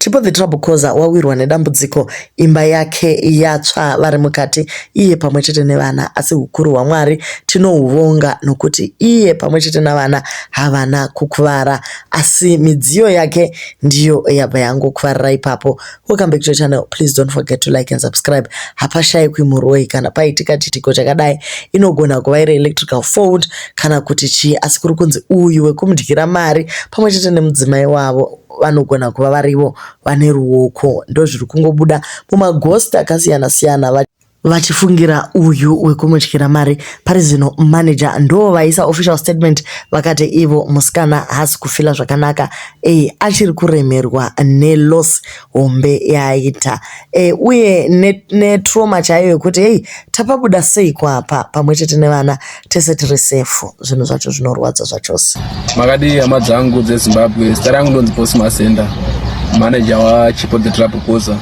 Chipo the Trouble Causer wawirwa nedambudziko imba yake yatsva vari mukati iye pamwechete nevana asi ukuru hwaMwari tinohuvonga nokuti iye pamwechete navana havana kukuvara asi midziyo yake ndiyo yabva yangokuvarira ipapo. Welcome back to the channel. Please don't forget to like and subscribe. Hapashayikwi muroi kana paitika chitiko chakadai inogona kuva iri electrical fault kana kuti chii asi kuri kunzi uyu wekumudyira mari pamwechete nemudzimai wavo vanogona kuva varivo vane ruoko. Ndozviri kungobuda mumaghost akasiyana siyana vachifungira uyu wekumudyira mari. Parizino manager ndo vaisa official statement vakati ivo musikana hasi kufila zvakanaka achiri kuremerwa neloss hombe yaita uye netrauma chaiyo yekuti tapabuda sei kwapa pamwechete nevana tese tiri safe. Zvinhu zvacho zvinorwadza zvachose. Makadi hama dzangu dzeZimbabwe, zita rangu ndonzi Boss Masenda, manager waChipo the Trouble Causer.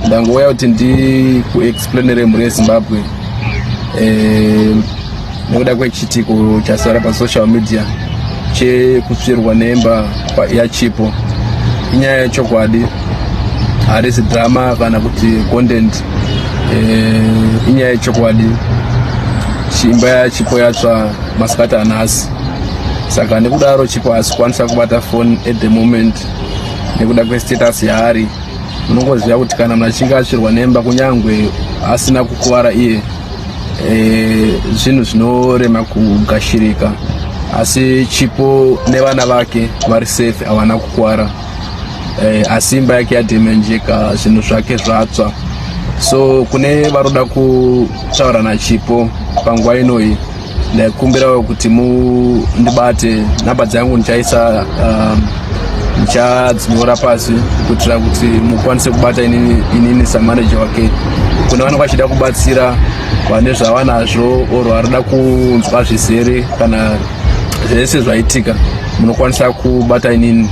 Ndangouya kuti ndikuexplainere mhuri yeZimbabwe nekuda kwechitiko chasara pasocial media chekutsvirwa nemba yaChipo. Inyaya yechokwadi, harisi drama kana kuti content. Inyaya yechokwadi, imba yaChipo yatsva masikati anhasi. Saka nekudaro Chipo hasi kwanisa kubata phone at the moment nekuda kwestatus yaari. Unongoziva kuti kana munhu achinge atsvirwa nemba kunyangwe asina kukuvara iye zvinhu zvinorema kugashirika, asi Chipo nevana vake vari safe, havana kukuvara asi imba yake yadhemenjeka, zvinhu zvake zvatsva. So kune varoda kutaura naChipo panguva inoyi, ndaikumbirawo kuti mundibate. Nhamba dzangu ndichaisa ndichadzinyora pasi kuitira kuti mukwanise kubata inini samanager wake. Kune vanenge vachida kubatsira vane zvavanazvo oro varida kunzwa zvizere kana zvese zvaitika, munokwanisa kubata inini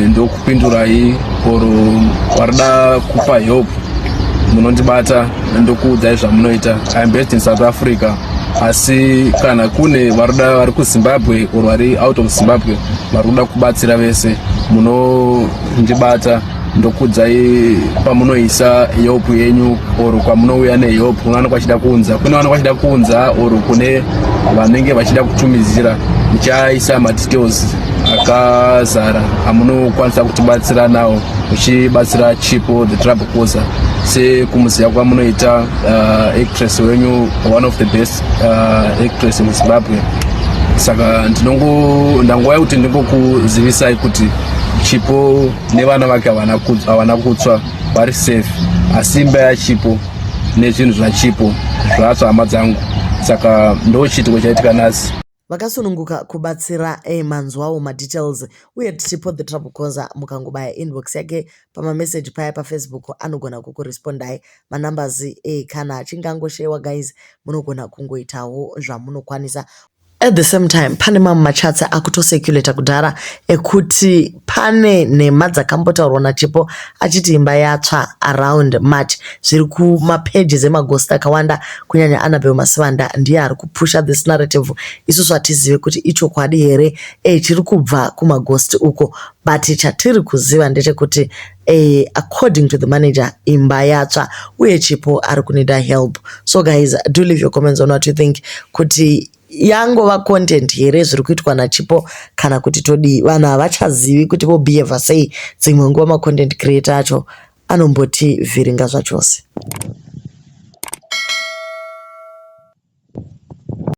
ndokupindurai. Oro varida kupa help munondibata ndokuudzai zvamunoita. I am based in South Africa, asi kana kune varoda vari kuZimbabwe or vari out of Zimbabwe varoda kubatsira vese munondibata ndokuudzai pamunoisa help yenyu or kwamunouya nehelp. Kune vanenge vachida kuunza, kune vanenge vachida kuunza or kune vanenge vachida kutumizira, ndichaisa madetails akazara amunokwanisa kutibatsira nawo muchibatsira Chipo the Trouble Causer. Sekumuziva kwamunoita actress wenyu, one of the best actress in Zimbabwe. Saka ndangouya kuti ndingokuzivisai kuti Chipo nevana vake havana kutsva, vari safe, asi imba yaChipo nezvinhu zvaChipo zvatsva hama dzangu. Saka ndochitiko chaitika nhasi. Vakasununguka kubatsira manzwawo madetails uye Chipo the Trouble Causer mukangobaya inbox yake pamamessage paya paFacebook anogona kukurespondai. Manumbers kana achingangoshewa guys, munogona kungoitawo zvamunokwanisa. At the same time, pane mamwe machatsa akutoseculator kudhara ekuti pane nhema dzakambotaurwa naChipo achiti imba yatsva around March. Zviri kumapages emaghost akawanda, kunyanya Annabelle Masivanda ndiye ari kupusha this narrative. Isusu hatizive kuti ichokwadi here chiri kubva kumaghost uko, but chatiri kuziva ndechekuti according to the manager imba yatsva uye Chipo ari kunida help. So guys, do leave your comments on what you think, kuti yangova content here zviri kuitwa naChipo kana kuti todi vanhu havachazivi kuti vobehave sei. Dzimwe nguva macontent creator acho anomboti vhiringa zvachose.